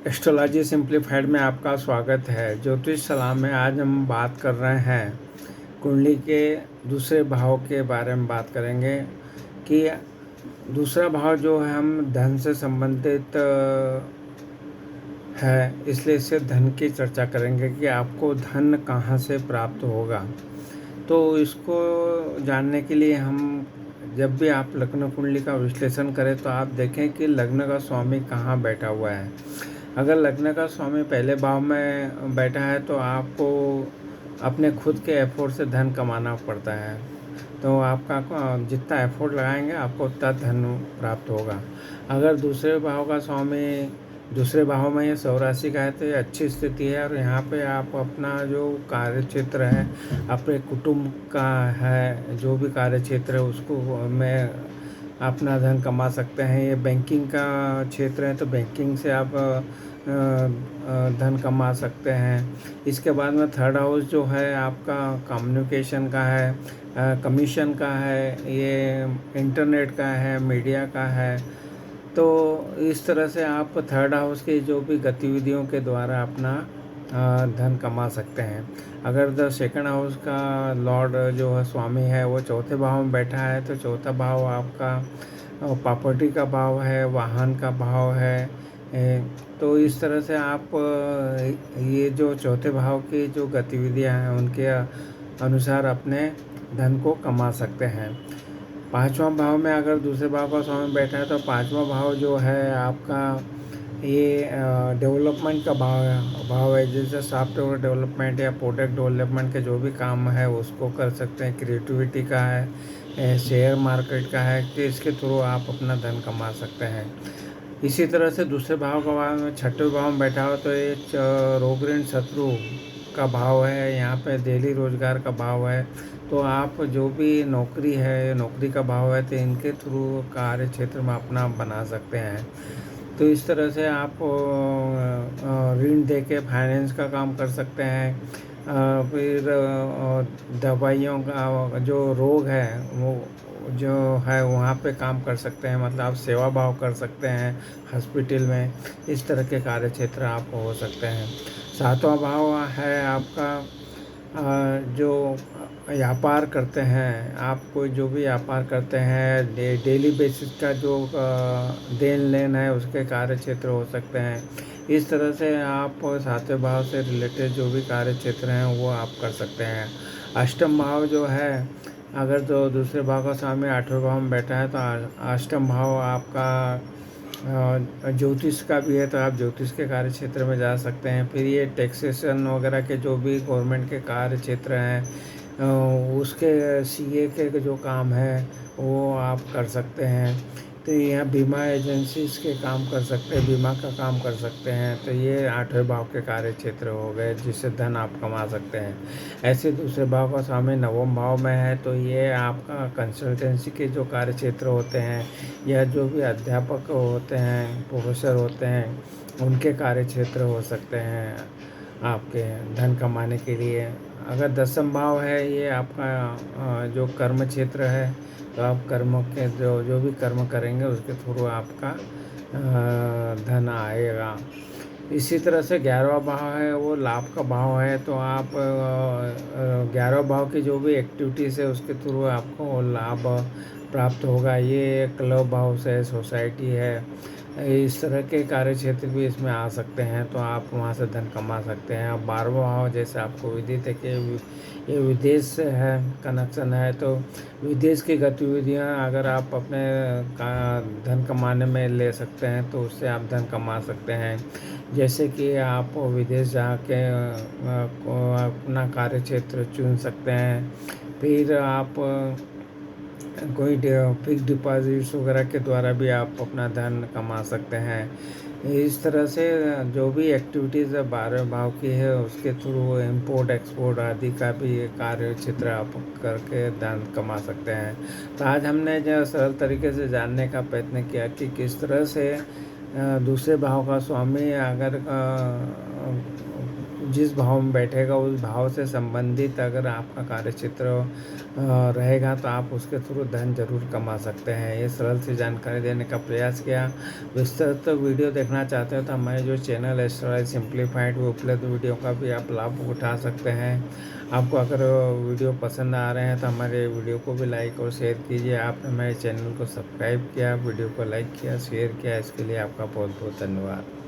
Astrology simplified में आपका स्वागत है। ज्योतिष सलाह में आज हम बात कर रहे हैं कुंडली के दूसरे भाव के बारे में बात करेंगे कि दूसरा भाव जो है हम धन से संबंधित है, इसलिए इससे धन की चर्चा करेंगे कि आपको धन कहाँ से प्राप्त होगा। तो इसको जानने के लिए हम जब भी आप लग्न कुंडली का विश्लेषण करें तो आप देखें कि लग्न का स्वामी कहाँ बैठा हुआ है। अगर लग्न का स्वामी पहले भाव में बैठा है तो आपको अपने खुद के एफर्ट से धन कमाना पड़ता है, तो आपका जितना एफर्ट लगाएंगे आपको उतना धन प्राप्त होगा। अगर दूसरे भाव का स्वामी दूसरे भाव में ये सौराशि का है तो ये अच्छी स्थिति है और यहाँ पे आप अपना जो कार्य क्षेत्र है, अपने कुटुंब का है, जो भी कार्य क्षेत्र है उसको में अपना धन कमा सकते हैं। ये बैंकिंग का क्षेत्र है तो बैंकिंग से आप धन कमा सकते हैं। इसके बाद में थर्ड हाउस जो है आपका कम्युनिकेशन का है, कमीशन का है, ये इंटरनेट का है, मीडिया का है। तो इस तरह से आप थर्ड हाउस की जो भी गतिविधियों के द्वारा अपना धन कमा सकते हैं। अगर द सेकंड हाउस का लॉर्ड जो है स्वामी है वो चौथे भाव में बैठा है तो चौथा भाव आपका प्रॉपर्टी का भाव है, वाहन का भाव है। तो इस तरह से आप ये जो चौथे भाव की जो गतिविधियां हैं उनके अनुसार अपने धन को कमा सकते हैं। पांचवा भाव में अगर दूसरे भाव का स्वामी बैठा है तो पांचवा भाव जो है आपका ये डेवलपमेंट का भाव है, जैसे सॉफ्टवेयर डेवलपमेंट या प्रोडक्ट डेवलपमेंट के जो भी काम है उसको कर सकते हैं। क्रिएटिविटी का है, शेयर मार्केट का है कि इसके थ्रू आप अपना धन कमा सकते हैं। इसी तरह से दूसरे भाव का भाव में छठे भाव में बैठा हो तो ये रोग ऋण शत्रु का भाव है, यहाँ पे डेली रोजगार का भाव है। तो आप जो भी नौकरी है, नौकरी का भाव है तो इनके थ्रू कार्य क्षेत्र में अपना बना सकते हैं। तो इस तरह से आप ऋण दे के फाइनेंस का काम कर सकते हैं। फिर दवाइयों का जो रोग है वो जो है वहाँ पे काम कर सकते हैं, मतलब आप सेवा भाव कर सकते हैं हॉस्पिटल में। इस तरह के कार्य क्षेत्र आप हो सकते हैं। सातवां भाव है आपका जो व्यापार करते हैं, आप कोई जो भी व्यापार करते हैं डेली बेसिस का जो देन लेन है उसके कार्य क्षेत्र हो सकते हैं। इस तरह से आप सातवें भाव से रिलेटेड जो भी कार्य क्षेत्र हैं वो आप कर सकते हैं। अष्टम भाव जो है, अगर जो दूसरे भाव का स्वामी आठवें भाव में बैठा है तो अष्टम भाव आपका ज्योतिष का भी है, तो आप ज्योतिष के कार्य क्षेत्र में जा सकते हैं। फिर ये टैक्सेशन वगैरह के जो भी गवर्नमेंट के कार्य क्षेत्र हैं उसके सीए के जो काम है वो आप कर सकते हैं। तो यहाँ बीमा एजेंसीज के काम कर सकते हैं, बीमा का काम कर सकते हैं। तो ये आठवें भाव के कार्य क्षेत्र हो गए जिससे धन आप कमा सकते हैं। ऐसे दूसरे भाव का स्वामी नवम भाव में है तो ये आपका कंसल्टेंसी के जो कार्य क्षेत्र होते हैं या जो भी अध्यापक होते हैं, प्रोफेसर होते हैं, उनके कार्य क्षेत्र हो सकते हैं आपके धन कमाने के लिए। अगर दसम भाव है ये आपका जो कर्म क्षेत्र है, तो आप कर्म के जो भी कर्म करेंगे उसके थ्रू आपका धन आएगा। इसी तरह से 11वां भाव है वो लाभ का भाव है, तो आप 11वें भाव की जो भी एक्टिविटीज़ है उसके थ्रू आपको लाभ प्राप्त होगा। ये क्लब हाउस है, सोसाइटी है, इस तरह के कार्य क्षेत्र भी इसमें आ सकते हैं, तो आप वहाँ से धन कमा सकते हैं। अब 12वां भाव जैसे आपको विदित है कि ये विदेश से है, कनेक्शन है, तो विदेश की गतिविधियाँ अगर आप अपने धन कमाने में ले सकते हैं तो उससे आप धन कमा सकते हैं। जैसे कि आप विदेश जाके अपना कार्य क्षेत्र चुन सकते हैं। फिर आप कोई फिक्स डिपॉजिट्स वगैरह के द्वारा भी आप अपना धन कमा सकते हैं। इस तरह से जो भी एक्टिविटीज़ 12वें भाव की है उसके थ्रू इंपोर्ट एक्सपोर्ट आदि का भी कार्य क्षेत्र आप करके धन कमा सकते हैं। तो आज हमने जो सरल तरीके से जानने का प्रयत्न किया कि किस तरह से दूसरे भाव का स्वामी अगर जिस भाव में बैठेगा उस भाव से संबंधित अगर आपका कार्यक्षेत्र रहेगा तो आप उसके थ्रू धन जरूर कमा सकते हैं। ये सरल सी जानकारी देने का प्रयास किया। विस्तृत वीडियो देखना चाहते हो तो हमारे जो चैनल एस्ट्रोलॉजी सिंप्लीफाइड वो उपलब्ध वीडियो का भी आप लाभ उठा सकते हैं। आपको अगर वीडियो पसंद आ रहे हैं तो हमारे वीडियो को भी लाइक और शेयर कीजिए। आपने हमारे चैनल को सब्सक्राइब किया, वीडियो को लाइक किया, शेयर किया, इसके लिए आपका बहुत बहुत धन्यवाद।